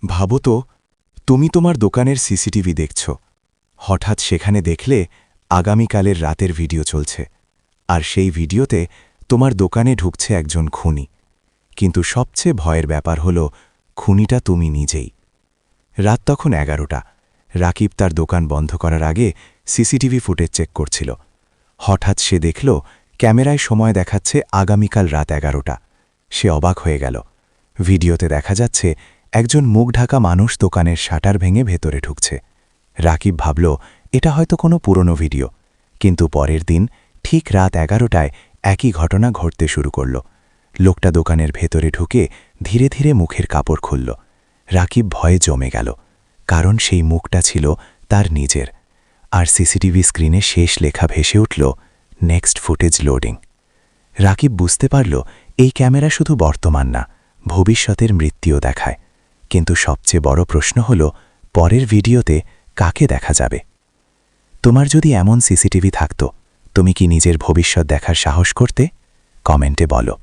ভাবো তো, তুমি তোমার দোকানের সিসিটিভি দেখছ, হঠাৎ সেখানে দেখলে আগামীকালের রাতের ভিডিও চলছে, আর সেই ভিডিওতে তোমার দোকানে ঢুকছে একজন খুনি। কিন্তু সবচেয়ে ভয়ের ব্যাপার হল খুনিটা তুমি নিজেই। রাত তখন 11টা। রাকিব তার দোকান বন্ধ করার আগে সিসিটিভি ফুটেজ চেক করছিল। হঠাৎ সে দেখল ক্যামেরায় সময় দেখাচ্ছে আগামীকাল রাত 11টা। সে অবাক হয়ে গেল। ভিডিওতে দেখা যাচ্ছে একজন মুখ ঢাকা মানুষ দোকানের শাটার ভেঙে ভেতরে ঢুকছে। রাকিব ভাবল এটা হয়তো কোনো পুরনো ভিডিও, কিন্তু পরের দিন ঠিক রাত 11টায় একই ঘটনা ঘটতে শুরু করল। লোকটা দোকানের ভেতরে ঢুকে ধীরে ধীরে মুখের কাপড় খুলল। রাকিব ভয়ে জমে গেল, কারণ সেই মুখটা ছিল তার নিজের। আর সিসিটিভি স্ক্রিনে শেষ লেখা ভেসে উঠল, নেক্সট ফুটেজ লোডিং। রাকিব বুঝতে পারল এই ক্যামেরা শুধু বর্তমান না, ভবিষ্যতের মৃত্যুও দেখায়। কিন্তু সবচেয়ে বড় প্রশ্ন হল, পরের ভিডিওতে কাকে দেখা যাবে? তোমার যদি এমন সিসিটিভি থাকত, তুমি কি নিজের ভবিষ্যৎ দেখার সাহস করতে? কমেন্টে বলো।